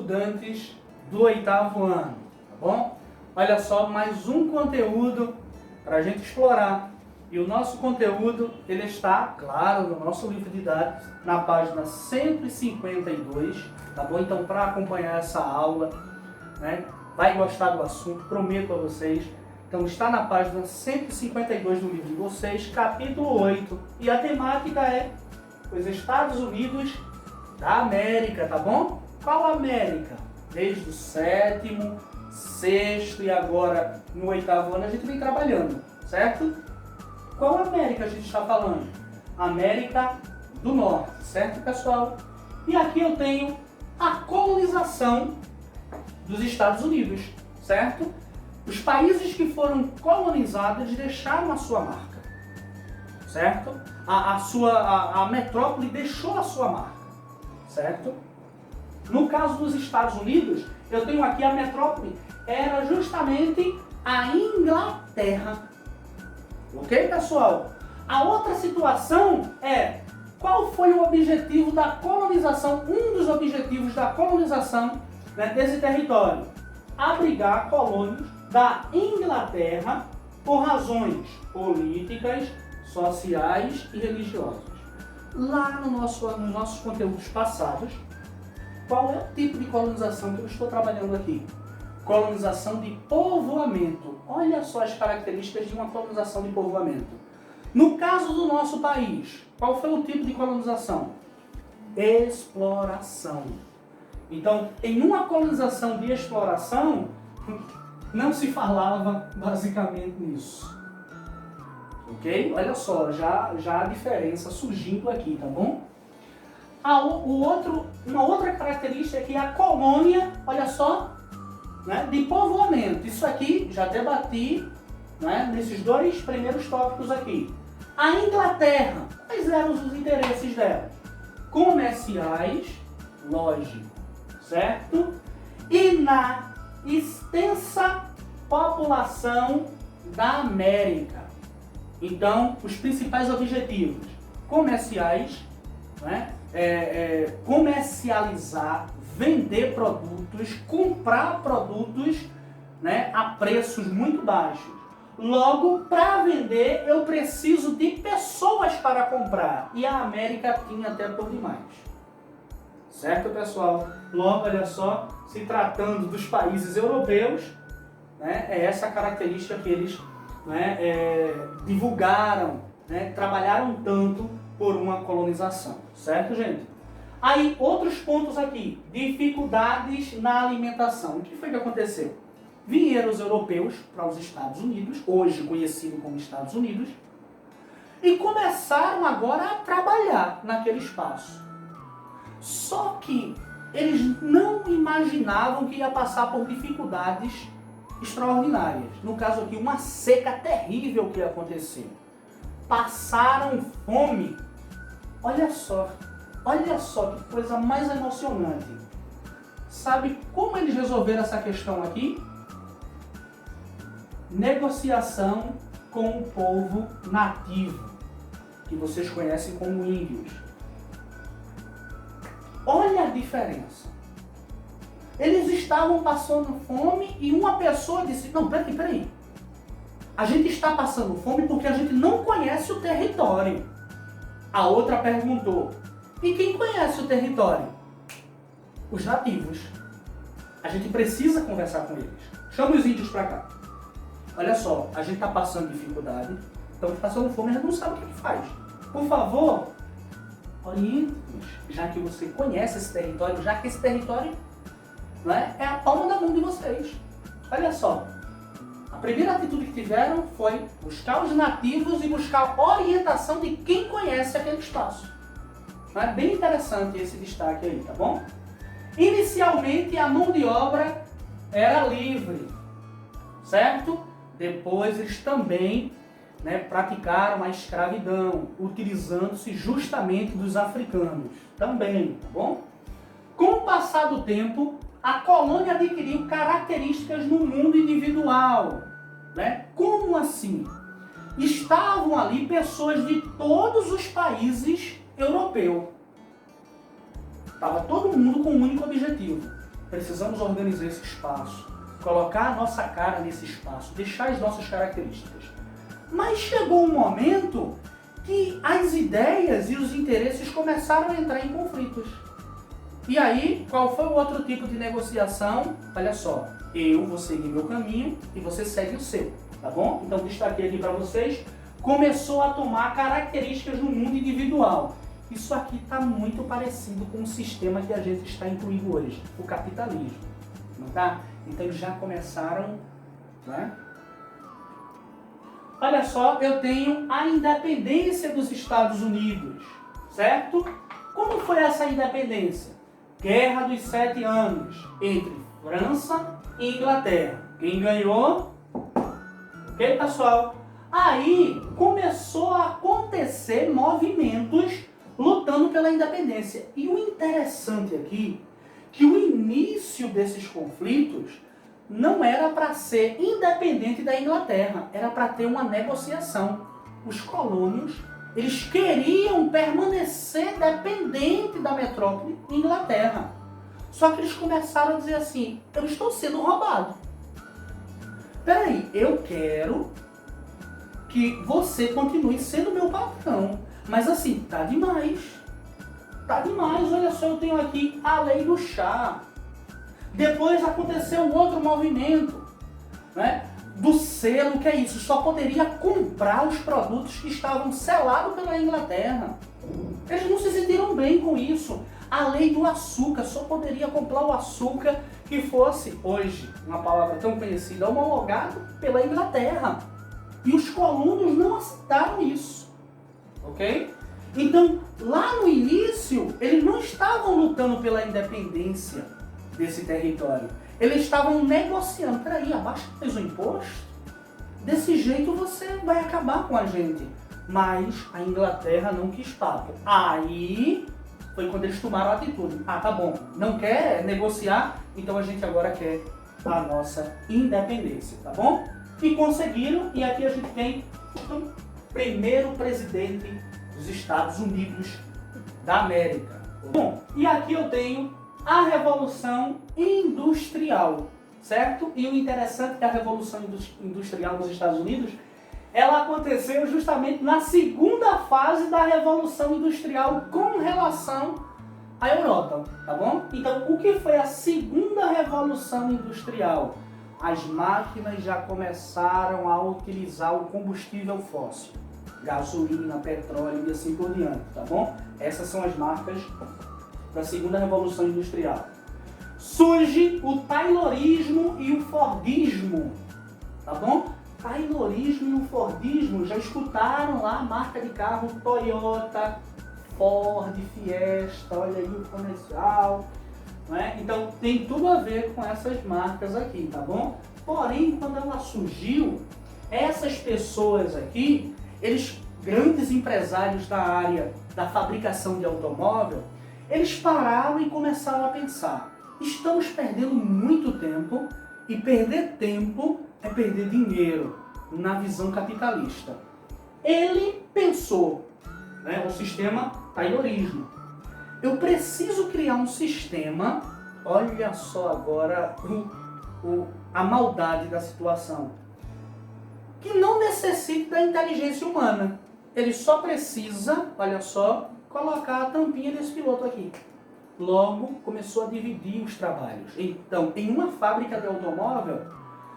estudantes do 8º ano, tá bom? Olha só, mais um conteúdo para a gente explorar. E o nosso conteúdo, ele está, claro, no nosso livro didático, na página 152, tá bom? Então, para acompanhar essa aula, né, vai gostar do assunto, prometo a vocês. Então, está na página 152 do livro de vocês, capítulo 8. E a temática é os Estados Unidos da América, tá bom? Qual América? Desde o 7º, 6º e agora no 8º ano a gente vem trabalhando, certo? Qual América a gente está falando? América do Norte, certo, pessoal? E aqui eu tenho a colonização dos Estados Unidos, certo? Os países que foram colonizados deixaram a sua marca, certo? A metrópole deixou a sua marca, certo? No caso dos Estados Unidos, eu tenho aqui a metrópole, era justamente a Inglaterra. Ok, pessoal? A outra situação é, qual foi o objetivo da colonização, um dos objetivos da colonização, né, desse território? Abrigar colônias da Inglaterra por razões políticas, sociais e religiosas. Lá nos nossos conteúdos passados, qual é o tipo de colonização que eu estou trabalhando aqui? Colonização de povoamento. Olha só as características de uma colonização de povoamento. No caso do nosso país, qual foi o tipo de colonização? Exploração. Então, em uma colonização de exploração, não se falava basicamente nisso. Ok? Olha só, já a diferença surgindo aqui, tá bom? Uma outra característica é que a colônia, olha só, né, de povoamento. Isso aqui já debati, né, nesses dois primeiros tópicos aqui. A Inglaterra, quais eram os interesses dela? Comerciais, lógico, certo? E na extensa população da América. Então, os principais objetivos comerciais, né? Comercializar, vender produtos, comprar produtos, né, a preços muito baixos. Logo, para vender, eu preciso de pessoas para comprar. E a América tinha até por demais. Certo, pessoal? Logo, olha só, se tratando dos países europeus, né, é essa característica que eles, né, divulgaram, né, trabalharam tanto por uma colonização, certo, gente? Aí, outros pontos aqui, dificuldades na alimentação. O que foi que aconteceu? Vieram os europeus para os Estados Unidos, hoje conhecido como Estados Unidos, e começaram agora a trabalhar naquele espaço. Só que eles não imaginavam que ia passar por dificuldades extraordinárias. No caso aqui, uma seca terrível que ia acontecer. Passaram fome. Olha só que coisa mais emocionante. Sabe como eles resolveram essa questão aqui? Negociação com o povo nativo, que vocês conhecem como índios. Olha a diferença. Eles estavam passando fome e uma pessoa disse, não, peraí. A gente está passando fome porque a gente não conhece o território. A outra perguntou, e quem conhece o território? Os nativos. A gente precisa conversar com eles. Chama os índios para cá. Olha só, a gente está passando dificuldade, estamos passando fome, a gente não sabe o que faz. Por favor, oriente-nos, já que você conhece esse território, já que esse território, né, é a palma da mão de vocês. Olha só, a primeira atitude que tiveram foi buscar os nativos e buscar orientação de quem conhece aquele espaço. É bem interessante esse destaque aí, tá bom? Inicialmente a mão de obra era livre, certo? Depois eles também, né, praticaram a escravidão, utilizando-se justamente dos africanos, também, tá bom? Com o passar do tempo, a colônia adquiriu características no mundo individual, né? Como assim? Estavam ali pessoas de todos os países europeus. Estava todo mundo com um único objetivo: precisamos organizar esse espaço, colocar a nossa cara nesse espaço, deixar as nossas características. Mas chegou um momento que as ideias e os interesses começaram a entrar em conflitos. E aí, qual foi o outro tipo de negociação? Olha só, eu vou seguir meu caminho e você segue o seu, tá bom? Então, destaquei aqui para vocês, começou a tomar características no mundo individual. Isso aqui está muito parecido com o sistema que a gente está incluindo hoje, o capitalismo, não tá? Então, eles já começaram, né? Olha só, eu tenho a independência dos Estados Unidos, certo? Como foi essa independência? Guerra dos 7 anos entre França e Inglaterra. Quem ganhou? Ok, pessoal? Aí começou a acontecer movimentos lutando pela independência. E o interessante aqui, que o início desses conflitos não era para ser independente da Inglaterra, era para ter uma negociação. Os colônios, eles queriam permanecer dependente da metrópole Inglaterra. Só que eles começaram a dizer assim, eu estou sendo roubado. Peraí, eu quero que você continue sendo meu patrão. Mas assim, tá demais. Tá demais, olha só, eu tenho aqui a lei do chá. Depois aconteceu um outro movimento, né, do selo, que é isso, só poderia comprar os produtos que estavam selados pela Inglaterra. Eles não se sentiram bem com isso. A lei do açúcar, só poderia comprar o açúcar que fosse, hoje, uma palavra tão conhecida, homologado pela Inglaterra. E os colonos não aceitaram isso, ok? Então, lá no início, eles não estavam lutando pela independência desse território. Eles estavam negociando. Peraí, abaixa mais o imposto? Desse jeito você vai acabar com a gente. Mas a Inglaterra não quis papo. Aí foi quando eles tomaram a atitude. Ah, tá bom, não quer negociar, então a gente agora quer a nossa independência, tá bom? E conseguiram, e aqui a gente tem o primeiro presidente dos Estados Unidos da América. Bom, e aqui eu tenho a Revolução Industrial, certo? E o interessante é que a Revolução Industrial nos Estados Unidos, ela aconteceu justamente na segunda fase da Revolução Industrial com relação à Europa, tá bom? Então, o que foi a segunda Revolução Industrial? As máquinas já começaram a utilizar o combustível fóssil, gasolina, petróleo e assim por diante, tá bom? Essas são as marcas da segunda Revolução Industrial. Surge o Taylorismo e o Fordismo, tá bom? Taylorismo e o Fordismo, já escutaram lá a marca de carro Toyota, Ford, Fiesta, olha aí o comercial, não é? Então tem tudo a ver com essas marcas aqui, tá bom? Porém, quando ela surgiu, essas pessoas aqui, eles, grandes empresários da área da fabricação de automóvel, eles pararam e começaram a pensar, estamos perdendo muito tempo e perder tempo é perder dinheiro na visão capitalista. Ele pensou, né, o sistema Taylorismo. Eu preciso criar um sistema, olha só agora a maldade da situação, que não necessite da inteligência humana. Ele só precisa, olha só, colocar a tampinha desse piloto aqui. Logo, começou a dividir os trabalhos. Então, em uma fábrica de automóvel,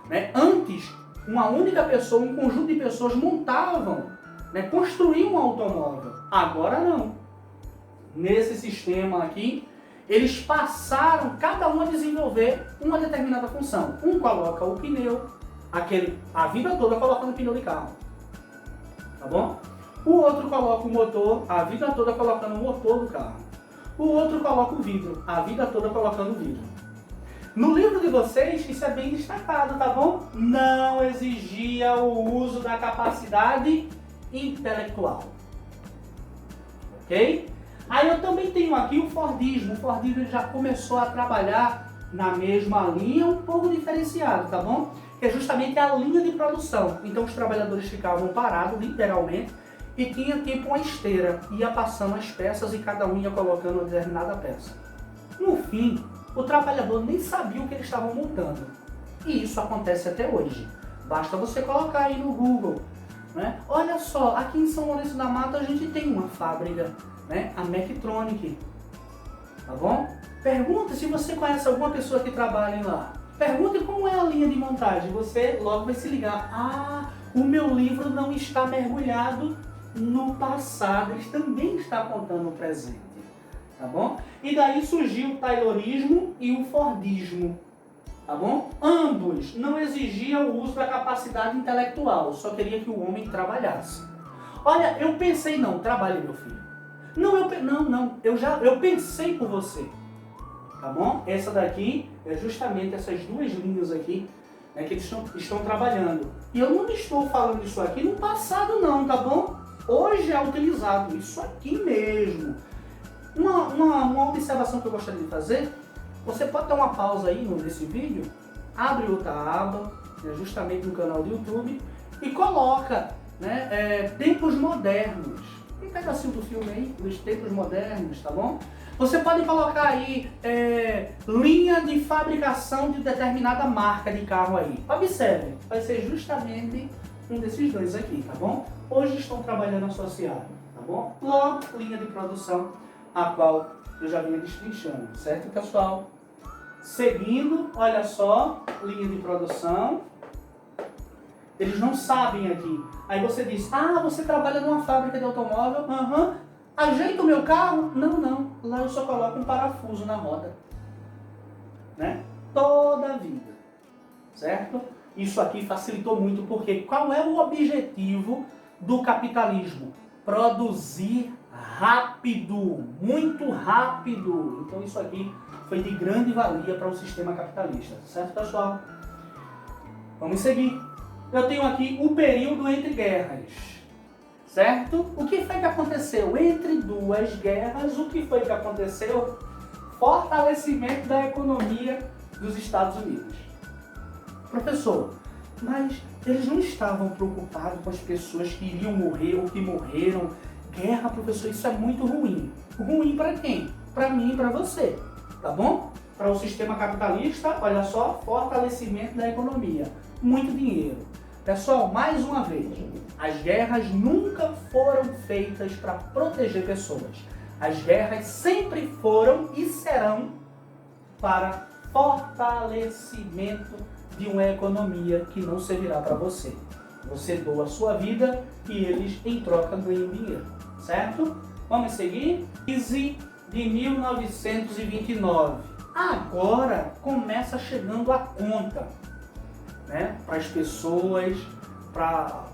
né, antes, uma única pessoa, um conjunto de pessoas montavam, né, construíam um automóvel. Agora não. Nesse sistema aqui, eles passaram, cada um a desenvolver uma determinada função. Um coloca o pneu, a vida toda colocando pneu de carro. Tá bom? O outro coloca o motor, a vida toda colocando o motor do carro. O outro coloca o vidro, a vida toda colocando o vidro. No livro de vocês, isso é bem destacado, tá bom? Não exigia o uso da capacidade intelectual. Ok? Aí eu também tenho aqui o Fordismo. O Fordismo já começou a trabalhar na mesma linha, um pouco diferenciado, tá bom? Que é justamente a linha de produção. Então os trabalhadores ficavam parados, literalmente, e tinha tipo uma esteira, ia passando as peças e cada um ia colocando uma determinada peça. No fim, o trabalhador nem sabia o que eles estavam montando. E isso acontece até hoje. Basta você colocar aí no Google, né? Olha só, aqui em São Lourenço da Mata a gente tem uma fábrica, né? A Mectronic, tá bom? Pergunta se você conhece alguma pessoa que trabalha lá. Pergunte como é a linha de montagem. Você logo vai se ligar. Ah, o meu livro não está mergulhado no passado, ele também está contando o presente, tá bom? E daí surgiu o Taylorismo e o Fordismo, tá bom? Ambos não exigiam o uso da capacidade intelectual, só queria que o homem trabalhasse. Olha, eu pensei, não, trabalhe, meu filho. Não, eu pensei por você, tá bom? Essa daqui é justamente essas duas linhas aqui, né, que eles estão trabalhando. E eu não estou falando isso aqui no passado não, tá bom? Hoje é utilizado isso aqui mesmo. Uma observação que eu gostaria de fazer, você pode dar uma pausa aí nesse vídeo, abre outra aba, né, justamente no canal do YouTube, e coloca, né, tempos modernos. Um pedacinho do filme aí, dos tempos modernos, tá bom? Você pode colocar aí linha de fabricação de determinada marca de carro aí. Observe, vai ser justamente um desses dois aqui, tá bom? Hoje estão trabalhando associado, tá bom? Logo, linha de produção, a qual eu já vinha destrinchando, certo, pessoal? Seguindo, olha só, linha de produção. Eles não sabem aqui. Aí você diz, ah, você trabalha numa fábrica de automóvel? Aham. Ajeita o meu carro? Não. Lá eu só coloco um parafuso na roda. Né? Toda a vida. Certo? Isso aqui facilitou muito, porque qual é o objetivo do capitalismo? Produzir rápido, muito rápido. Então isso aqui foi de grande valia para o sistema capitalista. Certo, pessoal? Vamos seguir. Eu tenho aqui o período entre guerras. Certo? O que foi que aconteceu? Entre duas guerras, o que foi que aconteceu? Fortalecimento da economia dos Estados Unidos. Professor, mas eles não estavam preocupados com as pessoas que iriam morrer ou que morreram. Guerra, professor, isso é muito ruim. Ruim para quem? Para mim e para você, tá bom? Para o sistema capitalista, olha só, fortalecimento da economia. Muito dinheiro. Pessoal, mais uma vez, as guerras nunca foram feitas para proteger pessoas. As guerras sempre foram e serão para fortalecimento de uma economia que não servirá para você. Você doa a sua vida e eles, em troca, ganham dinheiro. Certo? Vamos seguir? Crise de 1929. Agora começa chegando a conta, né, para as pessoas, para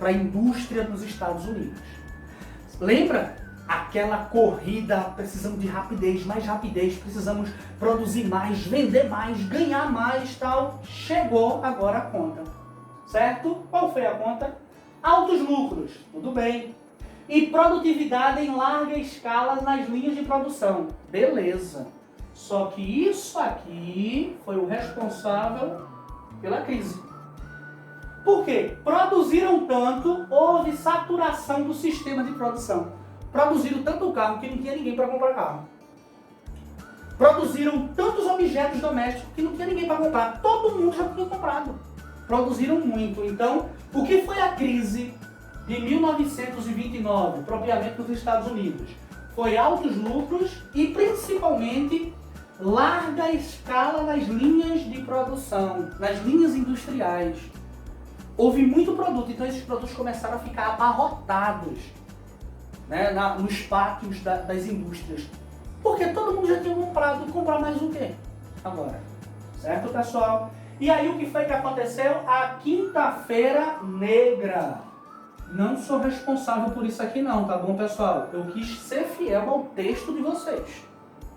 a indústria dos Estados Unidos. Lembra? Aquela corrida, precisamos de rapidez, mais rapidez, precisamos produzir mais, vender mais, ganhar mais, tal. Chegou agora a conta, certo? Qual foi a conta? Altos lucros, tudo bem. E produtividade em larga escala nas linhas de produção, beleza. Só que isso aqui foi o responsável pela crise. Por quê? Produziram tanto, houve saturação do sistema de produção. Produziram tanto carro que não tinha ninguém para comprar carro. Produziram tantos objetos domésticos que não tinha ninguém para comprar. Todo mundo já tinha comprado. Produziram muito. Então, o que foi a crise de 1929, propriamente nos Estados Unidos? Foi altos lucros e, principalmente, larga escala nas linhas de produção, nas linhas industriais. Houve muito produto, então esses produtos começaram a ficar abarrotados, né, nos pátios das indústrias. Porque todo mundo já tinha comprado, comprar mais o quê? Agora. Certo, pessoal? E aí o que foi que aconteceu? A Quinta-feira Negra. Não sou responsável por isso aqui não, tá bom, pessoal? Eu quis ser fiel ao texto de vocês.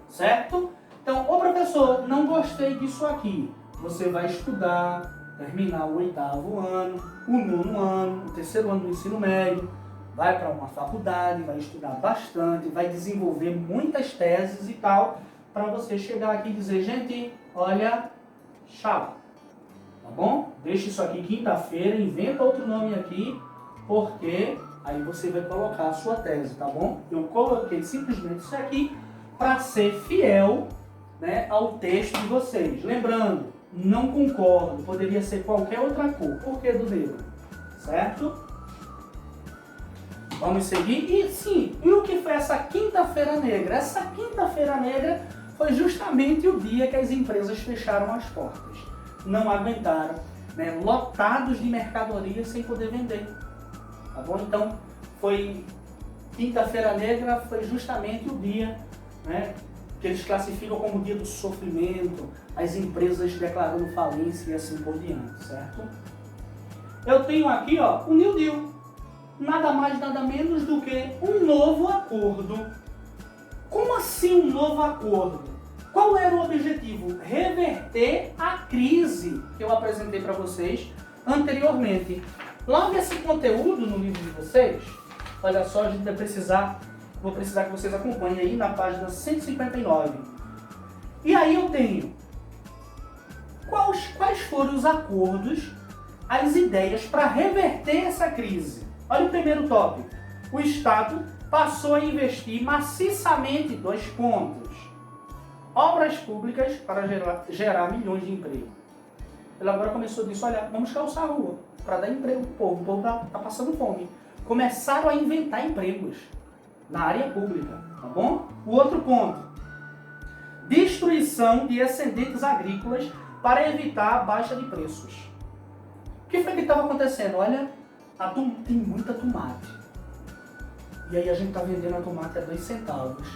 Certo? Então, ô professor, não gostei disso aqui. Você vai estudar, terminar o 8º ano, o 9º ano, o 3º ano do ensino médio, vai para uma faculdade, vai estudar bastante, vai desenvolver muitas teses e tal, para você chegar aqui e dizer, gente, olha, tchau, tá bom? Deixa isso aqui quinta-feira, inventa outro nome aqui, porque aí você vai colocar a sua tese, tá bom? Eu coloquei simplesmente isso aqui para ser fiel né, ao texto de vocês. Lembrando, não concordo, poderia ser qualquer outra cor. Por que do negro? Certo? Vamos seguir. E sim, e o que foi essa quinta-feira negra? Essa quinta-feira negra foi justamente o dia que as empresas fecharam as portas. Não aguentaram, né, lotados de mercadorias sem poder vender. Tá bom? Então, foi quinta-feira negra, foi justamente o dia, né, que eles classificam como dia do sofrimento, as empresas declarando falência e assim por diante, certo? Eu tenho aqui, ó, o New Deal. Nada mais, nada menos do que um novo acordo. Como assim um novo acordo? Qual era o objetivo? Reverter a crise que eu apresentei para vocês anteriormente. Logo esse conteúdo no livro de vocês, olha só, a gente vai precisar, vou precisar que vocês acompanhem aí na página 159. E aí eu tenho quais foram os acordos, as ideias para reverter essa crise. Olha o primeiro tópico. O Estado passou a investir maciçamente 2 pontos. Obras públicas para gerar milhões de emprego. Ele agora começou a dizer, olha, vamos calçar a rua para dar emprego para o povo está passando fome. Começaram a inventar empregos na área pública, tá bom? O outro ponto. Destruição de excedentes agrícolas para evitar a baixa de preços. O que foi que estava acontecendo? Olha, tem muita tomate. E aí a gente está vendendo a tomate a 2 centavos.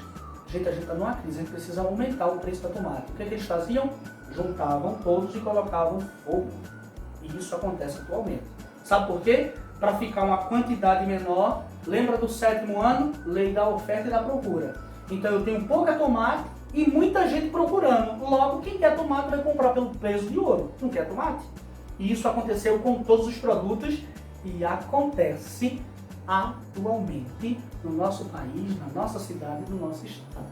Gente, a gente está numa crise, a gente precisa aumentar o preço da tomate. O que eles faziam? Juntavam todos e colocavam fogo. E isso acontece atualmente. Sabe por quê? Para ficar uma quantidade menor. Lembra do 7º ano? Lei da oferta e da procura. Então eu tenho pouca tomate e muita gente procurando. Logo, quem quer tomate vai comprar pelo peso de ouro. Não quer tomate? E isso aconteceu com todos os produtos. E acontece atualmente no nosso país, na nossa cidade, no nosso estado.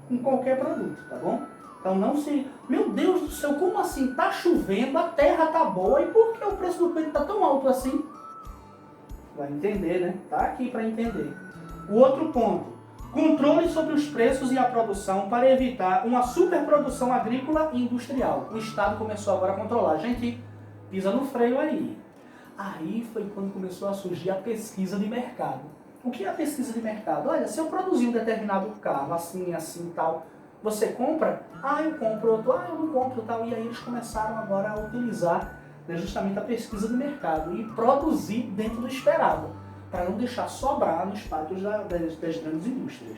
Com qualquer produto, tá bom? Então não se... Meu Deus do céu, como assim? Tá chovendo, a terra tá boa, e por que o preço do peito tá tão alto assim? Vai entender, né? Tá aqui para entender. O outro ponto. Controle sobre os preços e a produção para evitar uma superprodução agrícola e industrial. O Estado começou agora a controlar. Gente, pisa no freio aí. Aí foi quando começou a surgir a pesquisa de mercado. O que é a pesquisa de mercado? Olha, se eu produzir um determinado carro, assim, assim, tal, você compra? Ah, eu compro outro. Ah, eu não compro, tal. E aí eles começaram agora a utilizar, né, justamente a pesquisa de mercado e produzir dentro do esperado, para não deixar sobrar nos pátios das grandes indústrias.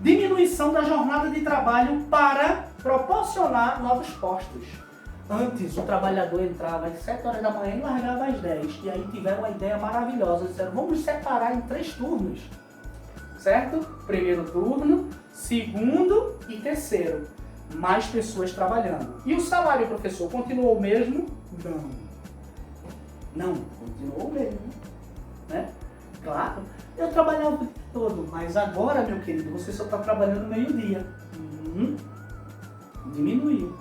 Diminuição da jornada de trabalho para proporcionar novos postos. Antes, o trabalhador entrava às 7 horas da manhã e largava às 10. E aí tiveram uma ideia maravilhosa. Disseram, vamos separar em 3 turnos. Certo? Primeiro turno, segundo e terceiro. Mais pessoas trabalhando. E o salário, professor, continuou o mesmo? Não. Não, continuou o mesmo. Né? Claro, eu trabalhava o dia todo. Mas agora, meu querido, você só está trabalhando meio-dia. Diminuiu.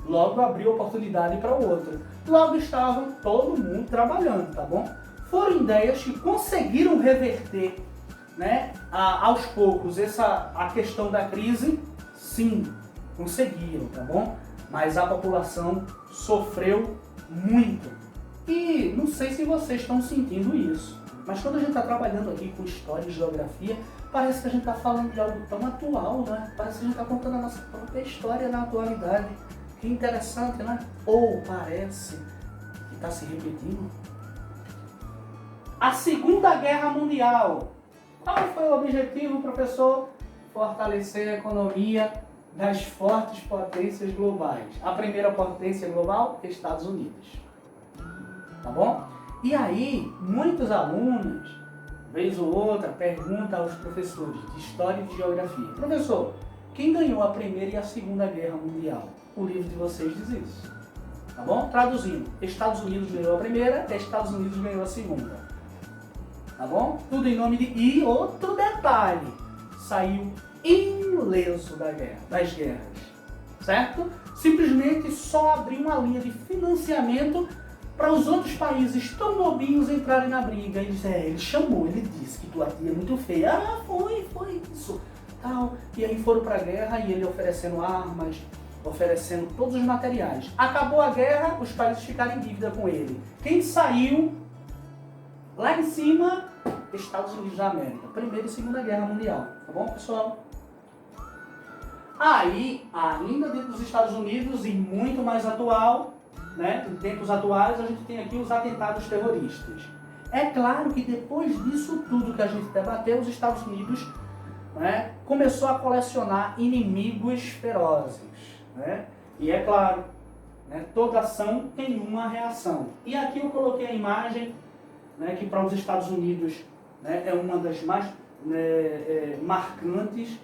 Logo abriu oportunidade para o outro. Logo estava todo mundo trabalhando, tá bom? Foram ideias que conseguiram reverter, né, aos poucos a questão da crise. Sim, conseguiram, tá bom? Mas a população sofreu muito. E não sei se vocês estão sentindo isso, mas quando a gente está trabalhando aqui com história e geografia, parece que a gente está falando de algo tão atual, né? Parece que a gente está contando a nossa própria história na atualidade. Que interessante, né? Ou parece que está se repetindo. A Segunda Guerra Mundial. Qual foi o objetivo, professor? Fortalecer a economia das fortes potências globais. A primeira potência global, Estados Unidos. Tá bom? E aí, muitos alunos, vez ou outra, perguntam aos professores de História e de Geografia. Professor, quem ganhou a Primeira e a Segunda Guerra Mundial? O livro de vocês diz isso. Tá bom? Traduzindo, Estados Unidos ganhou a primeira, Estados Unidos ganhou a segunda. Tá bom? Tudo em nome de... E outro detalhe, saiu ileso das guerras. Certo? Simplesmente só abriu uma linha de financiamento para os outros países tão bobinhos entrarem na briga. Ele chamou, ele disse que tua tia é muito feia. Ah, foi isso. tal. E aí foram para a guerra e ele oferecendo armas, oferecendo todos os materiais. Acabou a guerra, os países ficaram em dívida com ele. Quem saiu lá em cima? Estados Unidos da América. Primeira e Segunda Guerra Mundial. Tá bom, pessoal? Aí, ainda dentro dos Estados Unidos e muito mais atual, né, em tempos atuais, a gente tem aqui os atentados terroristas. É claro que depois disso tudo que a gente debateu, os Estados Unidos, né, começou a colecionar inimigos ferozes. Né? E é claro, né, toda ação tem uma reação. E aqui eu coloquei a imagem, né, que para os Estados Unidos, né, é uma das mais marcantes.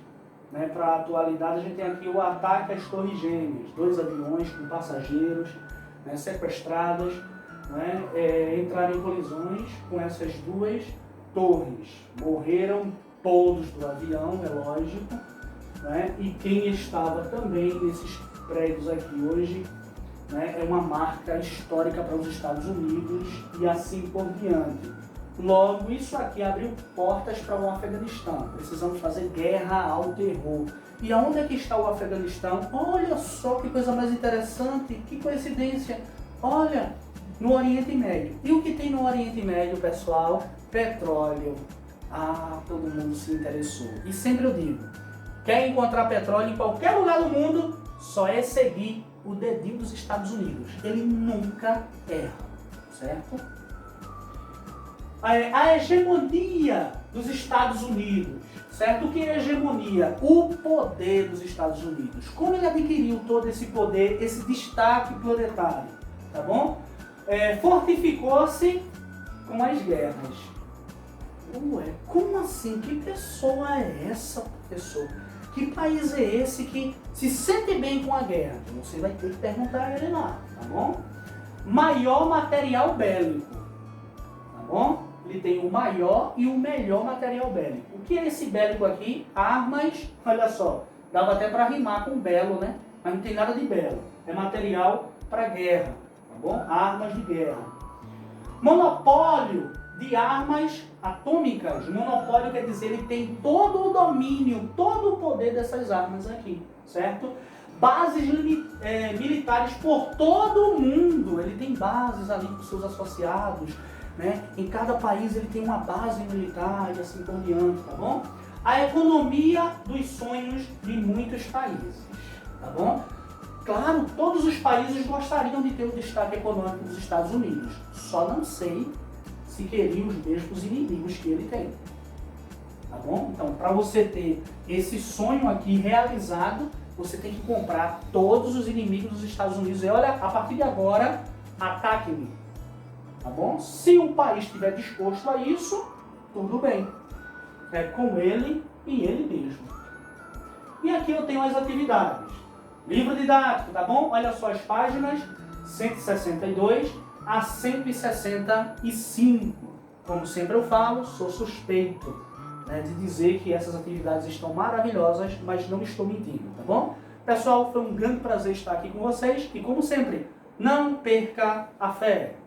Né, para a atualidade, a gente tem aqui o ataque às Torres Gêmeas, 2 aviões com passageiros, né, sequestrados, né, entraram em colisões com essas 2 torres. Morreram todos do avião, é lógico, né, e quem estava também nesses prédios aqui hoje, né, é uma marca histórica para os Estados Unidos e assim por diante. Logo, isso aqui abriu portas para o Afeganistão. Precisamos fazer guerra ao terror. E aonde é que está o Afeganistão? Olha só que coisa mais interessante, que coincidência. Olha, no Oriente Médio. E o que tem no Oriente Médio, pessoal? Petróleo. Ah, todo mundo se interessou. E sempre eu digo, quer encontrar petróleo em qualquer lugar do mundo, só é seguir o dedinho dos Estados Unidos. Ele nunca erra, certo? A hegemonia dos Estados Unidos, certo? O que é hegemonia? O poder dos Estados Unidos. Como ele adquiriu todo esse poder, esse destaque planetário, tá bom? Fortificou-se com as guerras. Ué, como assim? Que pessoa é essa, professor? Que país é esse que se sente bem com a guerra? Você vai ter que perguntar a ele lá, tá bom? Maior material bélico, tá bom? Ele tem o maior e o melhor material bélico. O que é esse bélico aqui? Armas, olha só, dava até para rimar com belo, né? Mas não tem nada de belo. É material para guerra, tá bom? Armas de guerra. Monopólio de armas atômicas. Monopólio quer dizer ele tem todo o domínio, todo o poder dessas armas aqui, certo? Bases militares por todo o mundo. Ele tem bases ali com seus associados. Né? Em cada país ele tem uma base militar e assim por diante, tá bom? A economia dos sonhos de muitos países, tá bom? Claro, todos os países gostariam de ter o destaque econômico dos Estados Unidos, só não sei se queriam os mesmos inimigos que ele tem, tá bom? Então, para você ter esse sonho aqui realizado, você tem que comprar todos os inimigos dos Estados Unidos e olha, a partir de agora, ataque-me. Tá bom? Se o país estiver disposto a isso, tudo bem. É com ele e ele mesmo. E aqui eu tenho as atividades. Livro didático, tá bom? Olha só as páginas 162 a 165. Como sempre eu falo, sou suspeito, né, de dizer que essas atividades estão maravilhosas, mas não estou mentindo, tá bom? Pessoal, foi um grande prazer estar aqui com vocês e como sempre, não perca a fé.